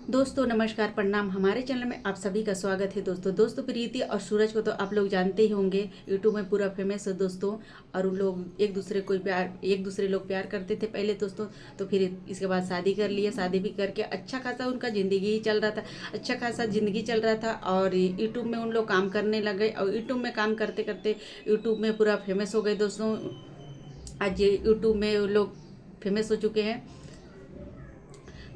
दोस्तों नमस्कार प्रणाम। हमारे चैनल में आप सभी का स्वागत है। दोस्तों प्रीति और सूरज को तो आप लोग जानते ही होंगे, यूट्यूब में पूरा फेमस है दोस्तों। और उन लोग एक दूसरे लोग प्यार करते थे पहले दोस्तों। तो फिर इसके बाद शादी कर लिए, शादी भी करके अच्छा खासा उनका ज़िंदगी ही चल रहा था, अच्छा खासा ज़िंदगी चल रहा था। और यूट्यूब में उन लोग काम करने लगे और यूट्यूब में काम करते करते यूट्यूब में पूरा फेमस हो गए दोस्तों। आज यूट्यूब में वो लोग फेमस हो चुके हैं।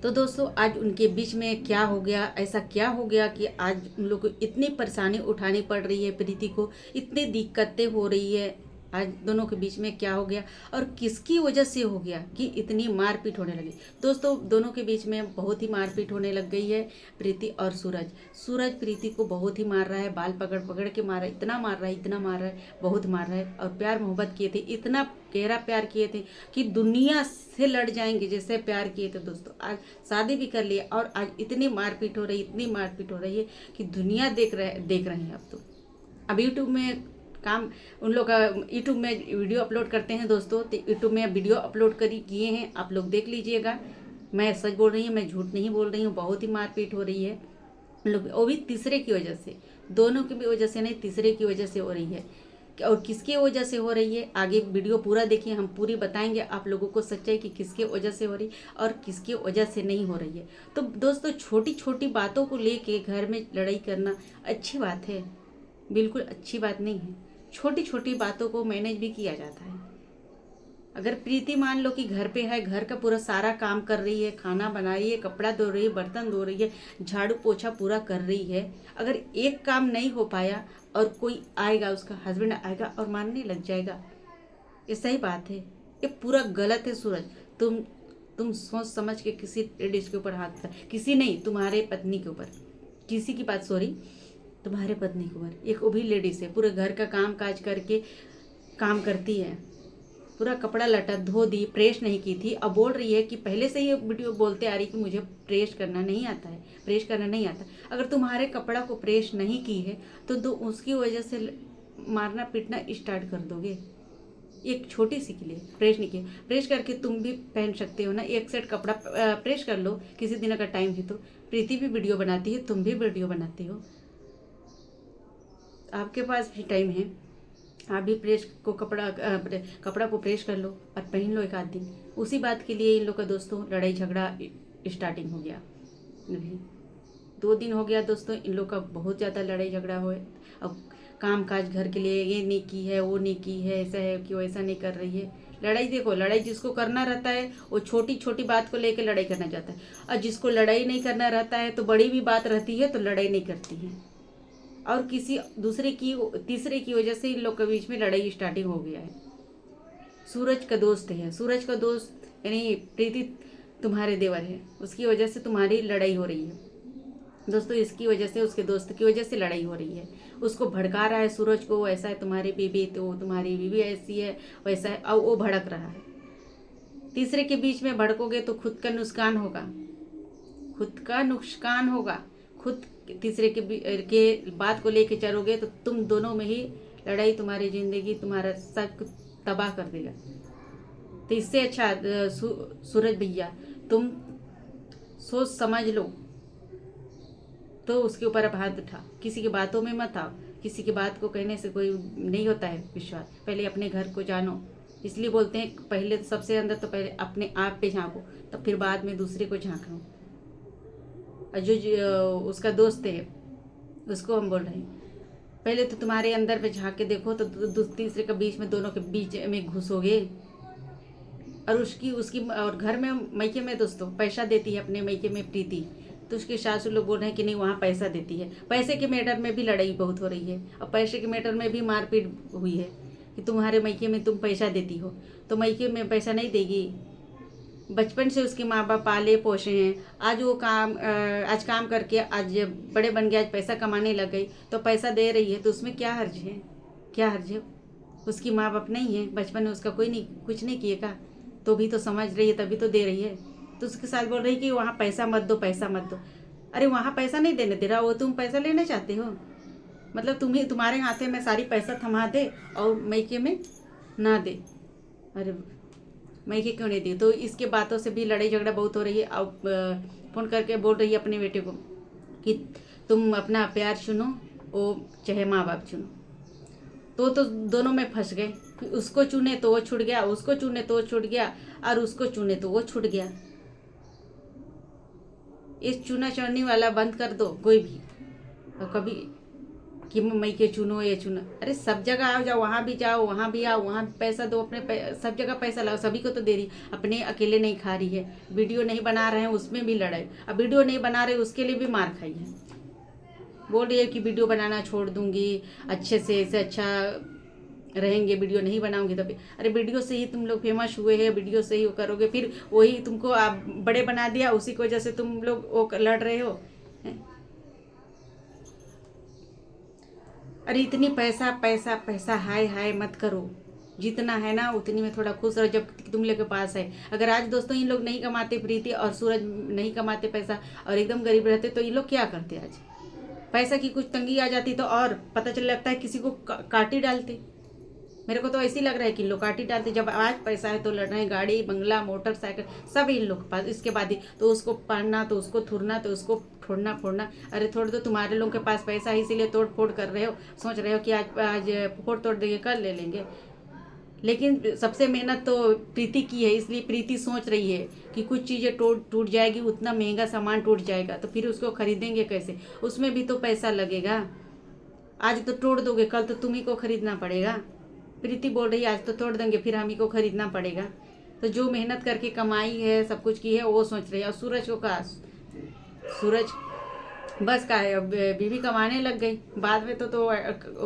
तो दोस्तों आज उनके बीच में क्या हो गया, ऐसा क्या हो गया कि आज उन लोग को इतनी परेशानी उठानी पड़ रही है, प्रीति को इतनी दिक्कतें हो रही है। आज दोनों के बीच में क्या हो गया और किसकी वजह से हो गया कि इतनी मारपीट होने लगी। दोस्तों दोनों के बीच में बहुत ही मारपीट होने लग गई है। प्रीति और सूरज प्रीति को बहुत ही मार रहा है, बाल पकड़ पकड़ के मार रहा है, इतना मार रहा है, इतना मार रहा है, बहुत मार रहा है। और प्यार मोहब्बत किए थे, इतना गहरा प्यार किए थे कि दुनिया से लड़ जाएंगे जैसे प्यार किए थे दोस्तों। आज शादी भी कर लिए और आज इतनी मारपीट हो रही, इतनी मारपीट हो रही है कि दुनिया देख रहे हैं। अब तो अब यूट्यूब में काम उन लोग का, यूट्यूब में वीडियो अपलोड करते हैं दोस्तों। तो यूट्यूब में वीडियो अपलोड किए हैं, आप लोग देख लीजिएगा। मैं सच बोल रही हूँ, मैं झूठ नहीं बोल रही हूँ। बहुत ही मारपीट हो रही है उन लोग, वो भी तीसरे की वजह से, दोनों की भी वजह से नहीं, तीसरे की वजह से हो रही है। और किसके वजह से हो रही है, आगे वीडियो पूरा देखिए, हम पूरी बताएंगे आप लोगों को सच्चाई कि किसके वजह से हो रही और किसके वजह से नहीं हो रही है। तो दोस्तों छोटी छोटी बातों को लेके घर में लड़ाई करना अच्छी बात है, बिल्कुल अच्छी बात नहीं है। छोटी छोटी बातों को मैनेज भी किया जाता है। अगर प्रीति मान लो कि घर पे है, घर का पूरा सारा काम कर रही है, खाना बना रही है, कपड़ा धो रही है, बर्तन धो रही है, झाड़ू पोछा पूरा कर रही है, अगर एक काम नहीं हो पाया और कोई आएगा, उसका हस्बैंड आएगा और मारने लग जाएगा, ये सही बात है? ये पूरा गलत है सूरज। तुम सोच समझ के किसी लेडीज के ऊपर हाथ कर, किसी नहीं, तुम्हारे पत्नी के ऊपर, किसी की बात सॉरी, तुम्हारे पत्नी के ऊपर, एक वो भी लेडीज है, पूरे घर का काम काज करके काम करती है, पूरा कपड़ा लटा धो दी, प्रेस नहीं की थी। अब बोल रही है कि पहले से ही वीडियो बोलते आ रही कि मुझे प्रेस करना नहीं आता है, प्रेस करना नहीं आता। अगर तुम्हारे कपड़ा को प्रेस नहीं की है तो उसकी वजह से मारना पीटना स्टार्ट कर दोगे। एक छोटी सी के लिए प्रेस नहीं किया, प्रेस करके तुम भी पहन सकते हो ना, एक सेट कपड़ा प्रेस कर लो किसी दिन अगर टाइम है तो। प्रीति भी वीडियो बनाती है, तुम भी वीडियो बनाते हो, आपके पास भी टाइम है, आप भी कपड़ा को प्रेस कर लो और पहन लो एक आध दिन। उसी बात के लिए इन लोग का दोस्तों लड़ाई झगड़ा स्टार्टिंग हो गया। अभी 2 दिन हो गया दोस्तों, इन लोग का बहुत ज़्यादा लड़ाई झगड़ा हुआ है। अब काम काज घर के लिए ये नहीं की है, वो नहीं की है, ऐसा है कि वो ऐसा नहीं कर रही है। लड़ाई देखो, लड़ाई जिसको करना रहता है वो छोटी छोटी बात को लेकर लड़ाई करना चाहता है, और जिसको लड़ाई नहीं करना रहता है तो बड़ी भी बात रहती है तो लड़ाई नहीं करती है। और किसी तीसरे की वजह से इन लोग के बीच में लड़ाई स्टार्टिंग हो गया है। सूरज का दोस्त है, सूरज का दोस्त यानी प्रीति तुम्हारे देवर है, उसकी वजह से तुम्हारी लड़ाई हो रही है दोस्तों। इसकी वजह से, उसके दोस्त की वजह से लड़ाई हो रही है। उसको भड़का रहा है सूरज को, ऐसा है तुम्हारी बीवी, तो तुम्हारी बीवी ऐसी है, वैसा है, और वो भड़क रहा है। तीसरे के बीच में भड़कोगे तो खुद का नुकसान होगा, खुद का नुकसान होगा। खुद तीसरे के बात को लेके चलोगे तो तुम दोनों में ही लड़ाई, तुम्हारी जिंदगी, तुम्हारा सब कुछ तबाह कर देगा। तो इससे अच्छा सूरज भैया तुम सोच समझ लो, तो उसके ऊपर अब हाथ उठा, किसी की बातों में मत आओ। किसी की बात को कहने से कोई नहीं होता है विश्वास, पहले अपने घर को जानो। इसलिए बोलते हैं पहले सबसे अंदर तो पहले अपने आप पे झांको, तब फिर बाद में दूसरे को झांको। और जो उसका दोस्त है उसको हम बोल रहे हैं, पहले तो तुम्हारे अंदर पे झांक के देखो तो तीसरे के बीच में, दोनों के बीच में घुसोगे। और उसकी उसकी और घर में मैके में दोस्तों पैसा देती है अपने मैके में प्रीति, तो उसके सासू लोग बोल रहे हैं कि नहीं वहाँ पैसा देती है। पैसे के मैटर में भी लड़ाई बहुत हो रही है, और पैसे के मैटर में भी मारपीट हुई है कि तुम्हारे मैके में तुम पैसा देती हो, तो मैके में पैसा नहीं देगी। बचपन से उसके माँ बाप पाले पोसे हैं, आज वो आज काम करके आज बड़े बन गए, आज पैसा कमाने लग गई तो पैसा दे रही है, तो उसमें क्या हर्ज है, क्या हर्ज है? उसकी माँ बाप नहीं है, बचपन में उसका कोई नहीं, कुछ नहीं किएगा, तो भी तो समझ रही है, तभी तो दे रही है। तो उसके साथ बोल रही कि वहाँ पैसा मत दो, पैसा मत दो। अरे वहाँ पैसा नहीं देने दे रहा, वो तुम पैसा लेना चाहते हो, मतलब तुम्हारे हाथे में सारी पैसा थमा दे और मैके में ना दे। अरे मैं ये क्यों नहीं दी। तो इसके बातों से भी लड़ाई झगड़ा बहुत हो रही है। अब फ़ोन करके बोल रही है अपने बेटे को कि तुम अपना प्यार चुनो, वो चाहे माँ बाप चुनो। तो दोनों में फंस गए। उसको चुने तो वो छूट गया, उसको चुने तो वो छूट गया, और उसको चुने तो वो छूट गया। इस चुना चढ़ने वाला बंद कर दो कोई भी। और कभी कि मई के चुनो ये चुनो, अरे सब जगह आओ जाओ, वहाँ भी जाओ वहाँ भी आओ, वहाँ भी पैसा दो, अपने सब जगह पैसा लगाओ, सभी को तो दे रही, अपने अकेले नहीं खा रही है। वीडियो नहीं बना रहे हैं उसमें भी लड़ाई, अब वीडियो नहीं बना रहे उसके लिए भी मार खाई है। बोल रही है कि वीडियो बनाना छोड़ दूंगी, अच्छे से ऐसे अच्छा रहेंगे, वीडियो नहीं बनाऊंगी तभी। अरे वीडियो से ही तुम लोग फेमस हुए हैं, वीडियो से ही वो करोगे, फिर वही तुमको आप बड़े बना दिया, उसी की वजह से तुम लोग वो लड़ रहे हो। अरे इतनी पैसा पैसा पैसा हाय हाय मत करो। जितना है ना उतनी में थोड़ा खुश रहो जब तुम लोग के पास है। अगर आज दोस्तों इन लोग नहीं कमाते, प्रीति और सूरज नहीं कमाते पैसा और एकदम गरीब रहते, तो ये लोग क्या करते आज। पैसा की कुछ तंगी आ जाती तो और पता चल लगता है किसी को काटी डालते। मेरे को तो ऐसे ही लग रहा है कि लोग काटी डालते। जब आज पैसा है तो लड़ रहे हैं, गाड़ी बंगला मोटरसाइकिल सब इन लोग के पास। इसके बाद ही तो उसको पहनना, तो उसको थुरना, तो उसको फोड़ना फोड़ना। अरे थोड़ दो, तुम्हारे लोगों के पास पैसा है इसीलिए तोड़ फोड़ कर रहे हो, सोच रहे हो कि आज आज फोड़ तोड़ देंगे, कल ले लेंगे। लेकिन सबसे मेहनत तो प्रीति की है, इसलिए प्रीति सोच रही है कि कुछ चीज़ें टूट जाएगी, उतना महंगा सामान टूट जाएगा तो फिर उसको खरीदेंगे कैसे, उसमें भी तो पैसा लगेगा। आज तो तोड़ दोगे, कल तो तुम्ही को खरीदना पड़ेगा। प्रीति बोल रही है आज तो तोड़ देंगे, फिर हम ही को खरीदना पड़ेगा। तो जो मेहनत करके कमाई है, सब कुछ की है, वो सोच रही है। और सूरज को कहा, सूरज बस का है, अब बीवी कमाने लग गई, बाद में तो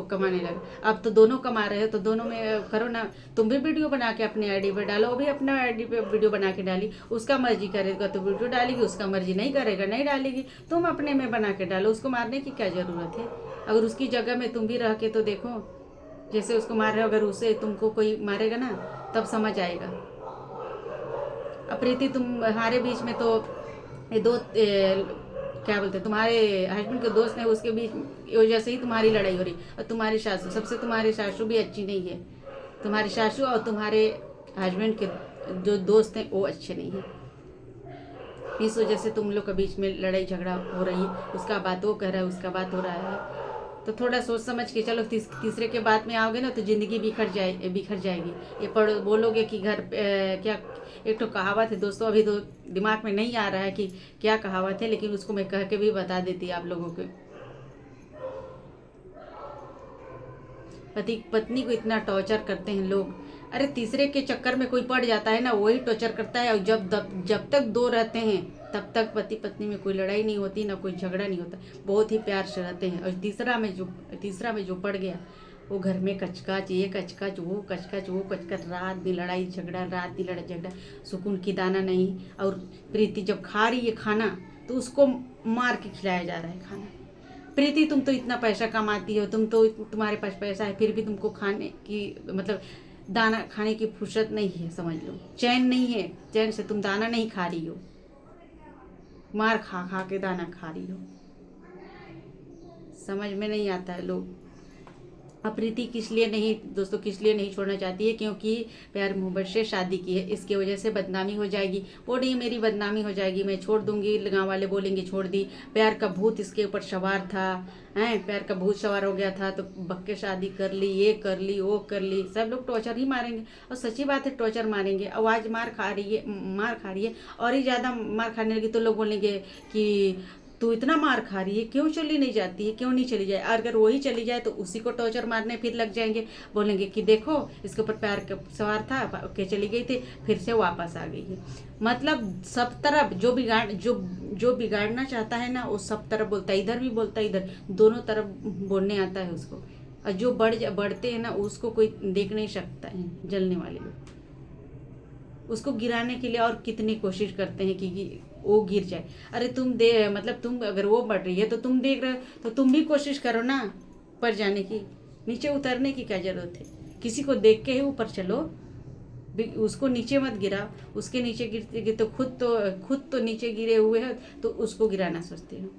कमाने लग। अब तो दोनों कमा रहे हो तो दोनों में करो ना। तुम भी वीडियो बना के अपने आईडी पे डालो, वो भी अपना आईडी पे वीडियो बना के डाली। उसका मर्जी करेगा तो वीडियो डालेगी, उसका मर्जी नहीं करेगा नहीं डालेगी। तुम अपने में बना के डालो, उसको मारने की क्या ज़रूरत है। अगर उसकी जगह में तुम भी रह के तो देखो, जैसे उसको मार रहे हो, अगर उसे तुमको कोई मारेगा ना तब समझ आएगा। अब प्रीति तुम्हारे बीच में तो ये दो क्या बोलते हैं, तुम्हारे हस्बैंड के दोस्त हैं, उसके बीच वजह से ही तुम्हारी लड़ाई हो रही। और तुम्हारी सासू, सबसे तुम्हारी सासू भी अच्छी नहीं है। तुम्हारी सासू और तुम्हारे हस्बैंड के जो दोस्त हैं वो अच्छे नहीं हैं। इस वजह से तुम लोग के बीच में लड़ाई झगड़ा हो रही है। उसका बात वो कह रहा है, उसका बात हो रहा है। तो थोड़ा सोच समझ के चलो। तीसरे के बाद में आओगे ना तो ज़िंदगी बिखर जाएगी। ये बोलोगे कि घर क्या। एक तो कहावत है दोस्तों, अभी तो दिमाग में नहीं आ रहा है कि क्या कहावत है, लेकिन उसको मैं कह के भी बता देती आप लोगों को। पति पत्नी को इतना टॉर्चर करते हैं लोग। अरे तीसरे के चक्कर में कोई पड़ जाता है ना, वही टॉर्चर करता है। और जब तक दो रहते हैं तब तक पति पत्नी में कोई लड़ाई नहीं होती, ना कोई झगड़ा नहीं होता, बहुत ही प्यार से रहते हैं। और तीसरा में जो पड़ गया, वो घर में कचकच, ये कचकच वो कचकच वो कचकच, रात भी लड़ाई झगड़ा, रात भी लड़ाई झगड़ा, सुकून की दाना नहीं। और प्रीति जब खा रही है खाना तो उसको मार के खिलाया जा रहा है खाना। प्रीति तुम तो इतना पैसा कमाती हो, तुम्हारे पास पैसा है, फिर भी तुमको खाने की मतलब दाना खाने की फुर्सत नहीं है, समझ लो। चैन नहीं है, चैन से तुम दाना नहीं खा रही हो, मार खा खा के दाना खा रही हो। समझ में नहीं आता है लोग। अब प्रीति किस लिए नहीं छोड़ना चाहती है, क्योंकि प्यार मोहब्बत से शादी की है। इसके वजह से बदनामी हो जाएगी। वो नहीं, मेरी बदनामी हो जाएगी, मैं छोड़ दूंगी, गाँव वाले बोलेंगे छोड़ दी, प्यार का भूत इसके ऊपर सवार था, हैं प्यार का भूत सवार हो गया था तो बक्के शादी कर ली, ये कर ली वो कर ली। सब लोग टॉर्चर ही मारेंगे, और सच्ची बात है टॉर्चर मारेंगे। आवाज़ मार खा रही है और ही ज़्यादा मार खाने लगी तो लोग बोलेंगे कि तू इतना मार खा रही है, क्यों चली नहीं जाती है, क्यों नहीं चली जाए। अगर वही चली जाए तो उसी को टॉर्चर मारने फिर लग जाएंगे, बोलेंगे कि देखो इसके ऊपर प्यार का सवार था के चली गई थी, फिर से वापस आ गई है। मतलब सब तरफ जो बिगाड़ना चाहता है ना वो सब तरफ बोलता है, इधर भी बोलता है, इधर दोनों तरफ बोलने आता है उसको। और जो बढ़ते हैं ना उसको कोई देख नहीं सकता है, जलने वाले लोग उसको गिराने के लिए और कितनी कोशिश करते हैं कि वो गिर जाए। अरे तुम अगर वो बढ़ रही है तो तुम देख रहे हो तो तुम भी कोशिश करो ना ऊपर जाने की। नीचे उतरने की क्या जरूरत है, किसी को देख के ही ऊपर चलो, उसको नीचे मत गिराओ। उसके नीचे गिरते तो खुद तो नीचे गिरे हुए हैं तो उसको गिराना सोचते हो।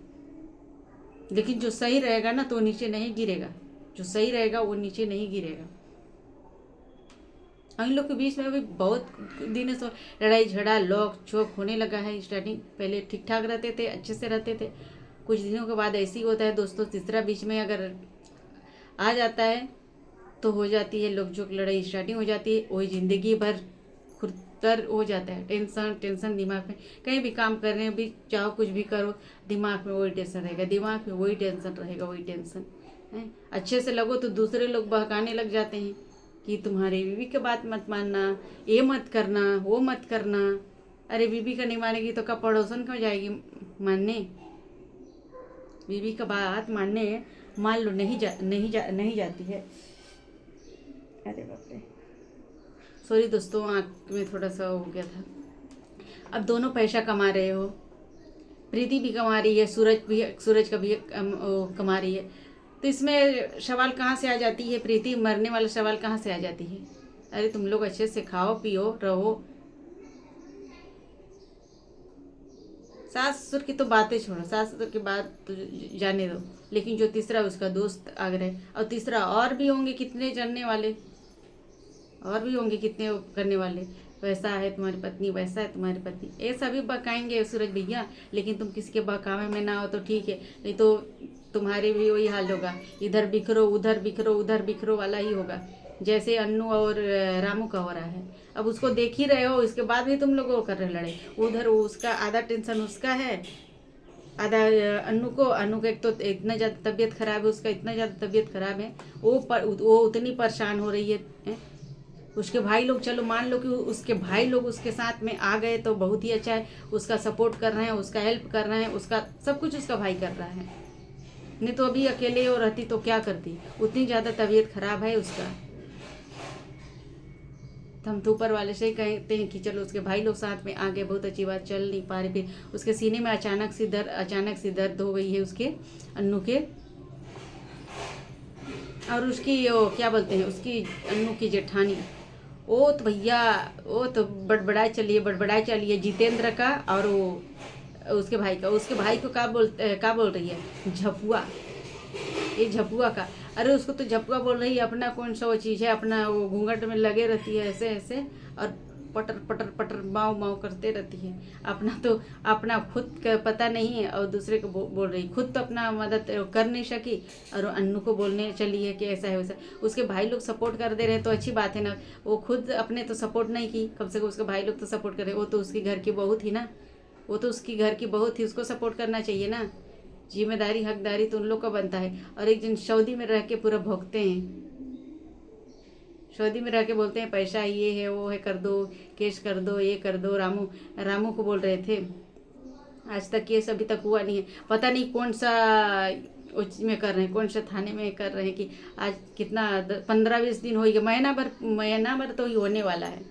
लेकिन जो सही रहेगा ना तो नीचे नहीं गिरेगा, जो सही रहेगा वो नीचे नहीं गिरेगा। और इन लोग के बीच में अभी बहुत दिनों से लड़ाई झगड़ा लॉक चोक होने लगा है। स्टार्टिंग पहले ठीक ठाक रहते थे, अच्छे से रहते थे, कुछ दिनों के बाद ऐसे ही होता है दोस्तों। तीसरा बीच में अगर आ जाता है तो हो जाती है लोग जो लड़ाई स्टार्टिंग हो जाती है, वही ज़िंदगी भर खुरतर हो जाता है। टेंशन टेंशन दिमाग में, कहीं भी काम कर रहे हैं भी, चाहो कुछ भी करो, दिमाग में वही टेंशन रहेगा, दिमाग में वही टेंशन रहेगा, वही टेंशन है। अच्छे से लगो तो दूसरे लोग बहकाने लग जाते हैं कि तुम्हारी बीवी की बात मत मानना, ये मत करना, वो मत करना। अरे बीवी का नहीं मानेगी तो कब पड़ोसन क्यों जाएगी मानने? बीवी का बात मानने मान लो नहीं जाती है। अरे बाप रे, सॉरी दोस्तों, आँख में थोड़ा सा हो गया था। अब दोनों पैसा कमा रहे हो, प्रीति भी कमा रही है, सूरज का भी कमा रही है, तो इसमें सवाल कहाँ से आ जाती है? प्रीति मरने वाला सवाल कहाँ से आ जाती है? अरे तुम लोग अच्छे से खाओ पियो रहो। सास ससुर की तो बातें छोड़ो, सास ससुर की बात तो जाने दो, लेकिन जो तीसरा उसका दोस्त आ गए, और तीसरा और भी होंगे कितने जानने वाले, और भी होंगे कितने करने वाले, वैसा है तुम्हारी पत्नी, वैसा है तुम्हारी पत्नी, ये सभी बकाएंगे सूरज भैया। लेकिन तुम किसी के बहकावे में ना हो तो ठीक है, नहीं तो तुम्हारे भी वही हाल होगा, इधर बिखरो उधर बिखरो उधर बिखरो वाला ही होगा, जैसे अन्नू और रामू का हो रहा है। अब उसको देख ही रहे हो, इसके बाद भी तुम लोग वो कर रहे लड़े। उधर उसका आधा टेंशन उसका है, आधा अन्नू को एक तो इतना ज़्यादा तबीयत खराब है, उसका इतना ज़्यादा तबीयत खराब है, वो उतनी परेशान हो रही है। उसके भाई लोग, चलो मान लो कि उसके भाई लोग उसके साथ में आ गए तो बहुत ही अच्छा है, उसका सपोर्ट कर रहे हैं, उसका हेल्प कर रहे हैं, उसका सब कुछ उसका भाई कर रहा है। नहीं तो अभी अकेले और रहती तो क्या करती, उतनी ज़्यादा तबीयत खराब है उसका। तो हम तो ऊपर वाले से ही कहते हैं कि चलो उसके भाई लोग साथ में आ गए, बहुत अच्छी बात, चल नहीं पा रही। फिर उसके सीने में अचानक सी दर्द हो गई है उसके अन्नू के, और उसकी वो क्या बोलते हैं, उसकी अन्नू की जेठानी, वो तो भैया वो तो बड़बड़ाई चलिए जितेंद्र का, और वो उसके भाई को क्या बोल रही है, झपुआ, ये झपुआ का। अरे उसको तो झपुआ बोल रही है, अपना कौन सा वो चीज़ है, अपना वो घूंघट में लगे रहती है ऐसे ऐसे, और पटर पटर पटर माओ माओ करते रहती है। अपना खुद का पता नहीं है, और दूसरे को बोल रही, खुद तो अपना मदद कर नहीं सकी, और अन्नू को बोलने चली है कि ऐसा है वैसा। उसके भाई लोग सपोर्ट कर दे रहे तो अच्छी बात है ना, वो खुद अपने तो सपोर्ट नहीं की, कम से कम उसके भाई लोग तो सपोर्ट कर रहे। वो तो उसकी घर की बहू थी ना, वो तो उसकी घर की बहू थी, उसको सपोर्ट करना चाहिए ना। जिम्मेदारी हकदारी तो उन लोग का बनता है। और एक दिन सऊदी में रह के पूरा भोगते हैं, सऊदी में रह के बोलते हैं पैसा ये है वो है, कर दो केस कर दो, ये कर दो। रामू को बोल रहे थे, आज तक केस अभी तक हुआ नहीं है, पता नहीं कौन सा में कर रहे हैं, कौन सा थाने में कर रहे हैं कि आज कितना 15-20 दिन हो गया, महीना भर तो ही होने वाला है।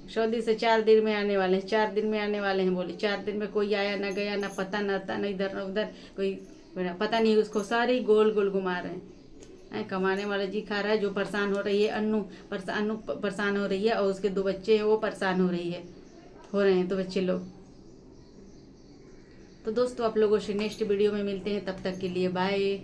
सऊदी से 4 दिन में आने वाले हैं, 4 दिन में आने वाले हैं बोले। 4 दिन में कोई आया ना गया, ना पता ना था, ना इधर ना उधर, कोई पता नहीं, उसको सारे गोल गोल घुमा रहे हैं। कमाने वाला जी खा रहा है, जो परेशान हो रही है अन्नू परेशान हो रही है, और उसके 2 बच्चे हैं वो परेशान हो रहे हैं 2 बच्चे लोग। तो दोस्तों आप लोगों से नेक्स्ट वीडियो में मिलते हैं, तब तक के लिए बाय।